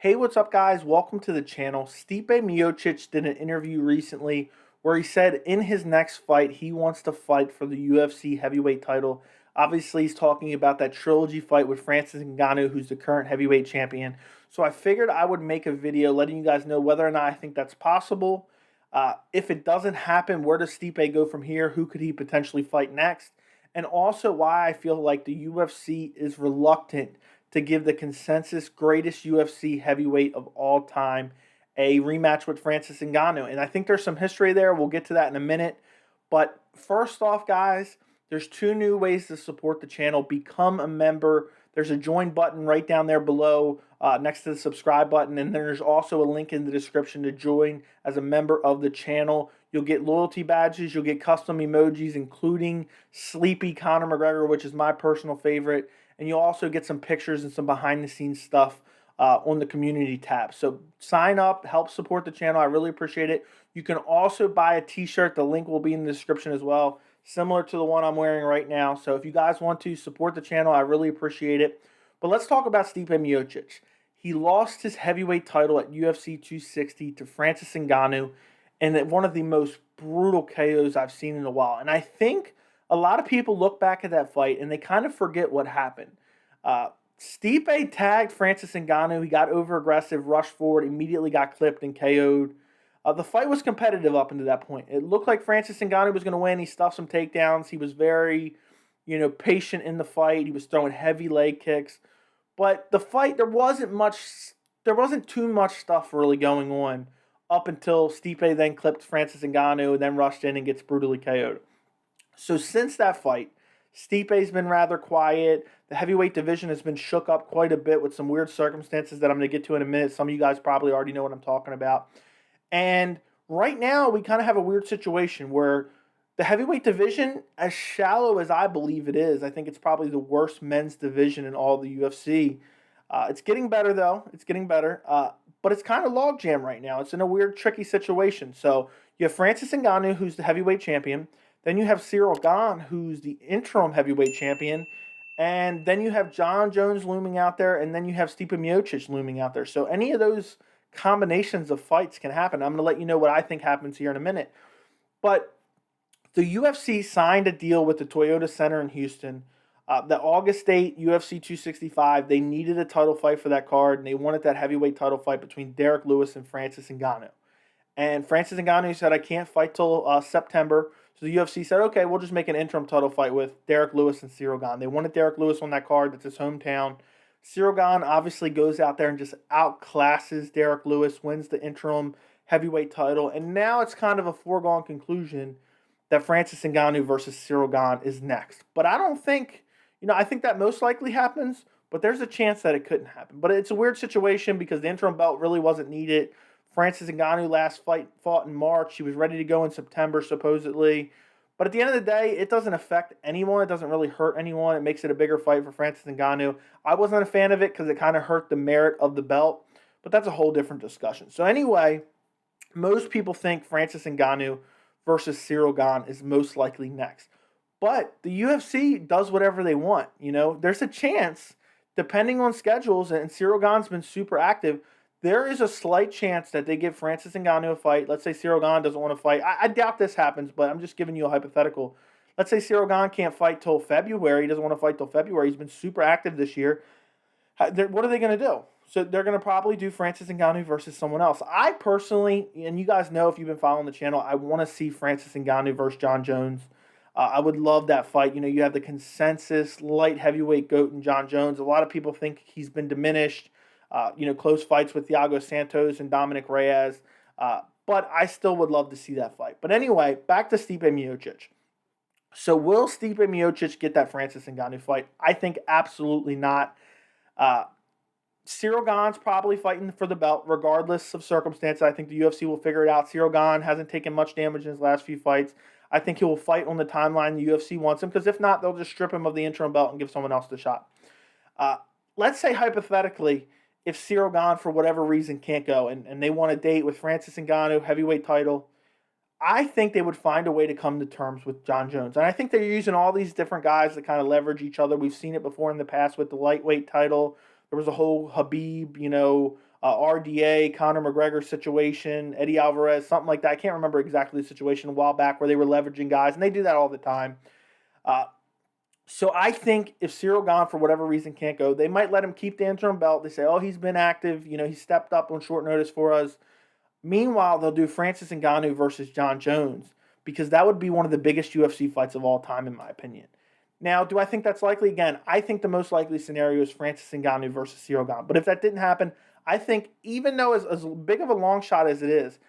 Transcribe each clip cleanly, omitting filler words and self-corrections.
Hey, what's up, guys? Welcome to the channel. Stipe Miocic did an interview recently where he said in his next fight, he wants to fight for the UFC heavyweight title. Obviously, he's talking about that trilogy fight with Francis Ngannou, who's the current heavyweight champion. So I figured I would make a video letting you guys know whether or not I think that's possible. If it doesn't happen, where does Stipe go from here? Who could he potentially fight next? And also why I feel like the UFC is reluctant to give the consensus greatest UFC heavyweight of all time a rematch with Francis Ngannou. And I think there's some history there. We'll get to that in a minute. But first off, guys, there's two new ways to support the channel. Become a member. There's a join button right down there below next to the subscribe button. And there's also a link in the description to join as a member of the channel. You'll get loyalty badges. You'll get custom emojis, including Sleepy Conor McGregor, which is my personal favorite. And you'll also get some pictures and some behind-the-scenes stuff on the community tab. So sign up, help support the channel. I really appreciate it. You can also buy a t-shirt. The link will be in the description as well, similar to the one I'm wearing right now. So if you guys want to support the channel, I really appreciate it. But let's talk about Stipe Miocic. He lost his heavyweight title at UFC 260 to Francis Ngannou in one of the most brutal KOs I've seen in a while. And I think a lot of people look back at that fight and they kind of forget what happened. Stipe tagged Francis Ngannou. He got over aggressive, rushed forward, immediately got clipped and KO'd. The fight was competitive up until that point. It looked like Francis Ngannou was going to win. He stuffed some takedowns. He was very, patient in the fight. He was throwing heavy leg kicks. But the fight, there wasn't too much stuff really going on up until Stipe then clipped Francis Ngannou and then rushed in and gets brutally KO'd. So since that fight, Stipe's been rather quiet. The heavyweight division has been shook up quite a bit with some weird circumstances that I'm going to get to in a minute. Some of you guys probably already know what I'm talking about. And right now, we kind of have a weird situation where the heavyweight division, as shallow as I believe it is, I think it's probably the worst men's division in all the UFC. It's getting better, though. It's getting better. But it's kind of logjam right now. It's in a weird, tricky situation. So you have Francis Ngannou, who's the heavyweight champion. Then you have Ciryl Gane, who's the interim heavyweight champion. And then you have Jon Jones looming out there. And then you have Stipe Miocic looming out there. So any of those combinations of fights can happen. I'm going to let you know what I think happens here in a minute. But the UFC signed a deal with the Toyota Center in Houston. The August date, UFC 265, they needed a title fight for that card. And they wanted that heavyweight title fight between Derrick Lewis and Francis Ngannou. And Francis Ngannou said, I can't fight till September. So the UFC said, okay, we'll just make an interim title fight with Derrick Lewis and Ciryl Gane. They wanted Derrick Lewis on that card. That's his hometown. Ciryl Gane obviously goes out there and just outclasses Derrick Lewis, wins the interim heavyweight title. And now it's kind of a foregone conclusion that Francis Ngannou versus Ciryl Gane is next. But I don't think, I think that most likely happens. But there's a chance that it couldn't happen. But it's a weird situation because the interim belt really wasn't needed. Francis Ngannou last fight fought in March. He was ready to go in September, supposedly. But at the end of the day, it doesn't affect anyone. It doesn't really hurt anyone. It makes it a bigger fight for Francis Ngannou. I wasn't a fan of it because it kind of hurt the merit of the belt. But that's a whole different discussion. So anyway, most people think Francis Ngannou versus Ciryl Gane is most likely next. But the UFC does whatever they want. There's a chance, depending on schedules, and Ciryl Gane's been super active, there is a slight chance that they give Francis Ngannou a fight. Let's say Ciryl Gane doesn't want to fight. I doubt this happens, but I'm just giving you a hypothetical. Let's say Ciryl Gane can't fight till February. He doesn't want to fight till February. He's been super active this year. What are they going to do? So they're going to probably do Francis Ngannou versus someone else. I personally, and you guys know if you've been following the channel, I want to see Francis Ngannou versus Jon Jones. I would love that fight. You have the consensus light heavyweight GOAT in Jon Jones. A lot of people think he's been diminished. Close fights with Thiago Santos and Dominic Reyes. But I still would love to see that fight. But anyway, back to Stipe Miocic. So will Stipe Miocic get that Francis Ngannou fight? I think absolutely not. Ciryl Gane's probably fighting for the belt regardless of circumstance. I think the UFC will figure it out. Ciryl Gane hasn't taken much damage in his last few fights. I think he will fight on the timeline the UFC wants him, because if not, they'll just strip him of the interim belt and give someone else the shot. Let's say hypothetically, if Ciryl Gane, for whatever reason, can't go and they want a date with Francis Ngannou, heavyweight title, I think they would find a way to come to terms with Jon Jones. And I think they're using all these different guys to kind of leverage each other. We've seen it before in the past with the lightweight title. There was a whole Habib, RDA, Conor McGregor situation, Eddie Alvarez, something like that. I can't remember exactly the situation a while back where they were leveraging guys, and they do that all the time. Uh, so I think if Ciryl Gane, for whatever reason, can't go, they might let him keep the interim belt. They say, oh, he's been active. He stepped up on short notice for us. Meanwhile, they'll do Francis Ngannou versus Jon Jones because that would be one of the biggest UFC fights of all time, in my opinion. Now, do I think that's likely? Again, I think the most likely scenario is Francis Ngannou versus Ciryl Gane. But if that didn't happen, I think even though as big of a long shot as it is,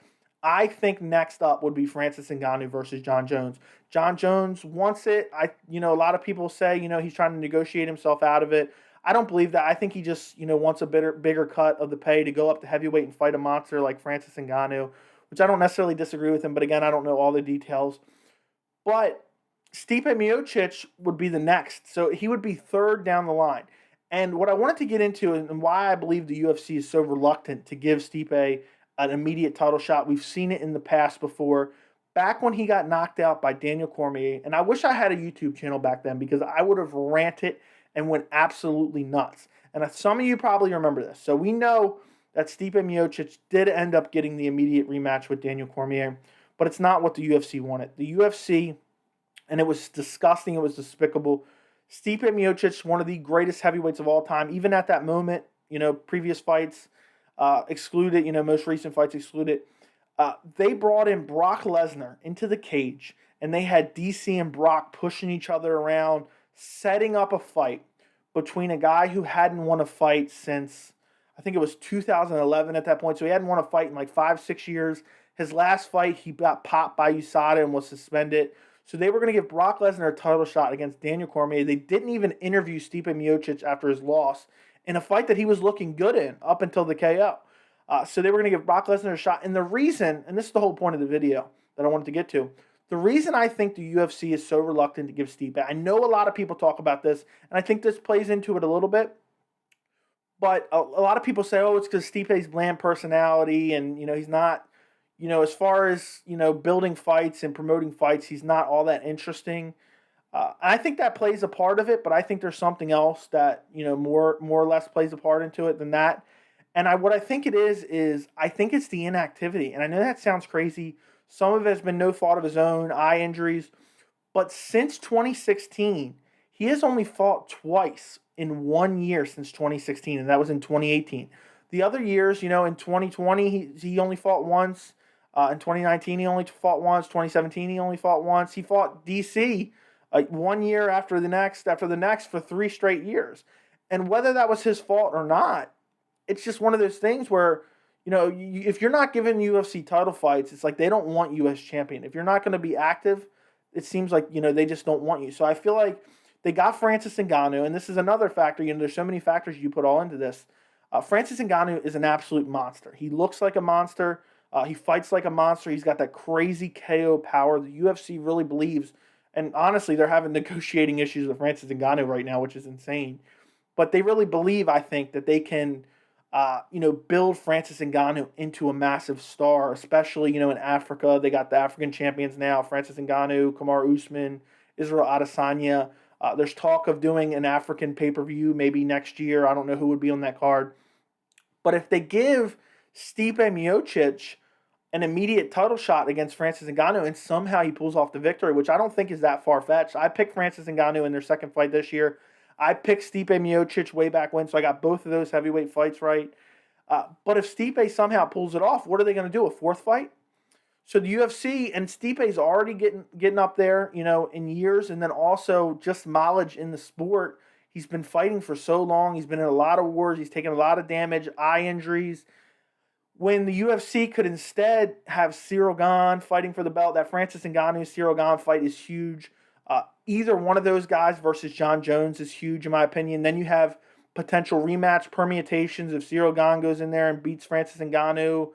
I think next up would be Francis Ngannou versus Jon Jones. Jon Jones wants it. A lot of people say, he's trying to negotiate himself out of it. I don't believe that. I think he just, wants a bigger cut of the pay to go up to heavyweight and fight a monster like Francis Ngannou, which I don't necessarily disagree with him. But again, I don't know all the details. But Stipe Miocic would be the next. So he would be third down the line. And what I wanted to get into and why I believe the UFC is so reluctant to give Stipe an immediate title shot. We've seen it in the past before. Back when he got knocked out by Daniel Cormier, and I wish I had a YouTube channel back then because I would have ranted and went absolutely nuts. And some of you probably remember this. So we know that Stipe Miocic did end up getting the immediate rematch with Daniel Cormier, but it's not what the UFC wanted. The UFC, and it was disgusting, it was despicable. Stipe Miocic, one of the greatest heavyweights of all time, even at that moment, previous fights, excluded, most recent fights excluded. They brought in Brock Lesnar into the cage, and they had DC and Brock pushing each other around, setting up a fight between a guy who hadn't won a fight since, I think it was 2011 at that point. So he hadn't won a fight in like 5-6 years. His last fight, he got popped by USADA and was suspended. So they were going to give Brock Lesnar a title shot against Daniel Cormier. They didn't even interview Stipe Miocic after his loss in a fight that he was looking good in up until the KO. So they were going to give Brock Lesnar a shot. And the reason, and this is the whole point of the video that I wanted to get to, the reason I think the UFC is so reluctant to give Stipe, I know a lot of people talk about this, and I think this plays into it a little bit, but a lot of people say, oh, it's because Stipe's bland personality, and, he's not, as far as, building fights and promoting fights, he's not all that interesting. I think that plays a part of it, but I think there's something else that, more or less plays a part into it than that. And what I think it is I think it's the inactivity. And I know that sounds crazy. Some of it has been no fault of his own, eye injuries. But since 2016, he has only fought twice in 1 year since 2016, and that was in 2018. The other years, in 2020, he only fought once. In 2019, he only fought once. 2017, he only fought once. He fought DC 1 year after the next for 3 straight years. And whether that was his fault or not, it's just one of those things where, if you're not giving UFC title fights, it's like they don't want you as champion. If you're not going to be active, it seems like, they just don't want you. So I feel like they got Francis Ngannou, and this is another factor. There's so many factors you put all into this. Francis Ngannou is an absolute monster. He looks like a monster. He fights like a monster. He's got that crazy KO power. The UFC really believes, and honestly, they're having negotiating issues with Francis Ngannou right now, which is insane. But they really believe, I think, that they can build Francis Ngannou into a massive star, especially, in Africa. They got the African champions now, Francis Ngannou, Kamaru Usman, Israel Adesanya. There's talk of doing an African pay-per-view maybe next year. I don't know who would be on that card. But if they give Stipe Miocic an immediate title shot against Francis Ngannou and somehow he pulls off the victory, which I don't think is that far-fetched. I picked Francis Ngannou in their second fight this year. I picked Stipe Miocic way back when, so I got both of those heavyweight fights right. But if Stipe somehow pulls it off, what are they going to do, a fourth fight? So the UFC, and Stipe's already getting up there, in years, and then also just mileage in the sport. He's been fighting for so long. He's been in a lot of wars. He's taken a lot of damage, eye injuries. When the UFC could instead have Ciryl Gane fighting for the belt, that Francis Ngannou-Ciryl Gane fight is huge. Either one of those guys versus Jon Jones is huge, in my opinion. Then you have potential rematch permutations. If Ciryl Gane goes in there and beats Francis Ngannou,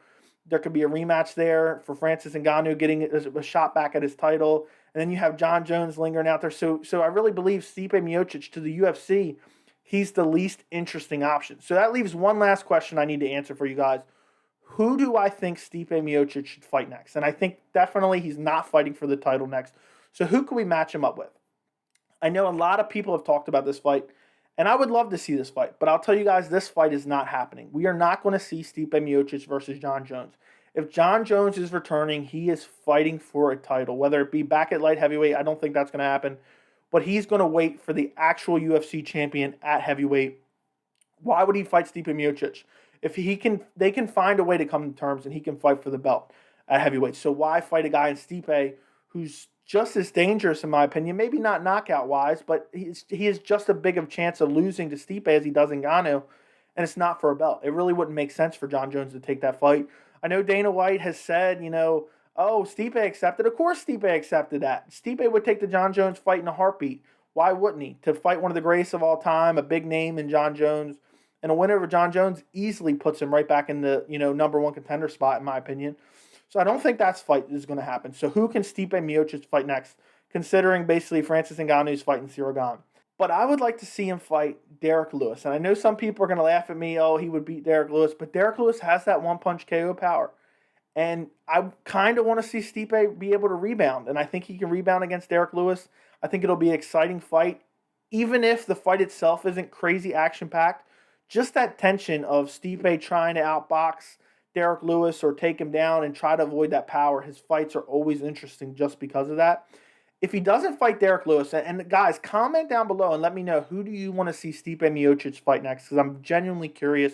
there could be a rematch there for Francis Ngannou getting a shot back at his title. And then you have Jon Jones lingering out there. So I really believe Stipe Miocic to the UFC, he's the least interesting option. So that leaves one last question I need to answer for you guys. Who do I think Stipe Miocic should fight next? And I think definitely he's not fighting for the title next. So who can we match him up with? I know a lot of people have talked about this fight, And I would love to see this fight, but I'll tell you guys, this fight is not happening. We are not going to see Stipe Miocic versus Jon Jones. If Jon Jones is returning, he is fighting for a title, whether it be back at light heavyweight. I don't think that's going to happen, but he's going to wait for the actual UFC champion at heavyweight. Why would he fight Stipe Miocic? If he can, they can find a way to come to terms, and he can fight for the belt at heavyweight. So why fight a guy in Stipe who's just as dangerous, in my opinion? Maybe not knockout wise, but he has just as big of a chance of losing to Stipe as he does Ngannou, and it's not for a belt. It really wouldn't make sense for Jon Jones to take that fight. I know Dana White has said, oh, Stipe accepted. Of course Stipe accepted that. Stipe would take the Jon Jones fight in a heartbeat. Why wouldn't he? To fight one of the greatest of all time, a big name in Jon Jones, and a winner over Jon Jones easily puts him right back in the number one contender spot, in my opinion. So I don't think that fight is going to happen. So who can Stipe Miocic fight next, considering basically Francis Ngannou's fighting Ciryl Gane? But I would like to see him fight Derrick Lewis. And I know some people are going to laugh at me, oh, he would beat Derrick Lewis. But Derrick Lewis has that one-punch KO power. And I kind of want to see Stipe be able to rebound. And I think he can rebound against Derrick Lewis. I think it'll be an exciting fight. Even if the fight itself isn't crazy action-packed, just that tension of Stipe trying to outbox Derrick Lewis or take him down and try to avoid that power. His fights are always interesting just because of that. If he doesn't fight Derrick Lewis, and guys, comment down below and let me know, who do you want to see Stipe Miocic fight next? Because I'm genuinely curious.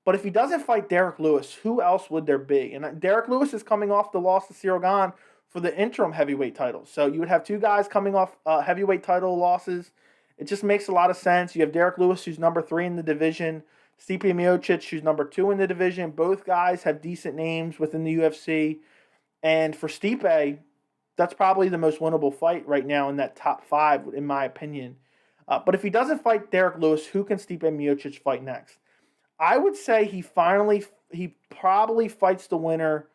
But if he doesn't fight Derrick Lewis, who else would there be? And Derrick Lewis is coming off the loss to Ciryl Gane for the interim heavyweight title. So you would have two guys coming off heavyweight title losses. It just makes a lot of sense. You have Derrick Lewis, who's number 3 in the division. Stipe Miocic, who's number 2 in the division. Both guys have decent names within the UFC. And for Stipe, that's probably the most winnable fight right now in that top 5, in my opinion. But if he doesn't fight Derrick Lewis, who can Stipe Miocic fight next? I would say he probably fights the winner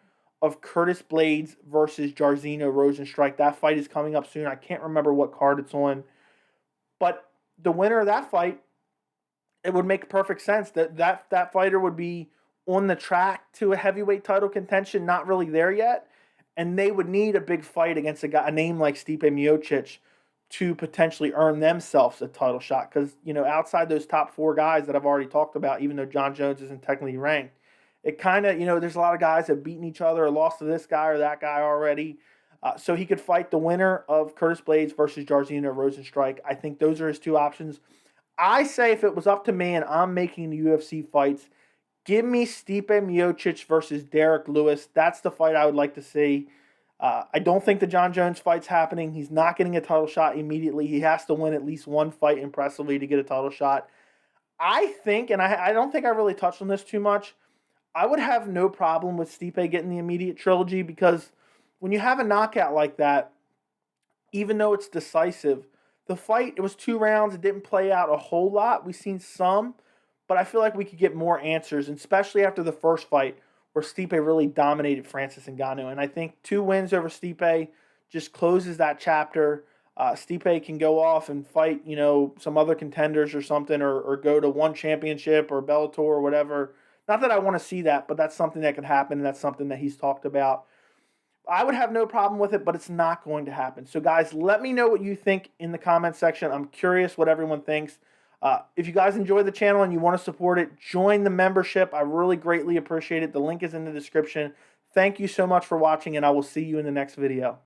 of Curtis Blades versus Jairzinho Rozenstruik. That fight is coming up soon. I can't remember what card it's on. But the winner of that fight, it would make perfect sense that fighter would be on the track to a heavyweight title contention, not really there yet, and they would need a big fight against a name like Stipe Miocic to potentially earn themselves a title shot. Because, outside those top 4 guys that I've already talked about, even though Jon Jones isn't technically ranked, it kind of, there's a lot of guys that have beaten each other or lost to this guy or that guy already. So he could fight the winner of Curtis Blades versus Jairzinho Rozenstruik. I think those are his 2 options. I say if it was up to me and I'm making the UFC fights, give me Stipe Miocic versus Derrick Lewis. That's the fight I would like to see. I don't think the Jon Jones fight's happening. He's not getting a title shot immediately. He has to win at least one fight impressively to get a title shot. I think, and I don't think I really touched on this too much, I would have no problem with Stipe getting the immediate trilogy, because when you have a knockout like that, even though it's decisive, the fight, it was 2 rounds. It didn't play out a whole lot. We've seen some, but I feel like we could get more answers, and especially after the first fight where Stipe really dominated Francis Ngannou. And I think 2 wins over Stipe just closes that chapter. Stipe can go off and fight, some other contenders or something, or go to one championship or Bellator or whatever. Not that I want to see that, but that's something that could happen, and that's something that he's talked about. I would have no problem with it, but it's not going to happen. So, guys, let me know what you think in the comment section. I'm curious what everyone thinks. If you guys enjoy the channel and you want to support it, join the membership. I really greatly appreciate it. The link is in the description. Thank you so much for watching, and I will see you in the next video.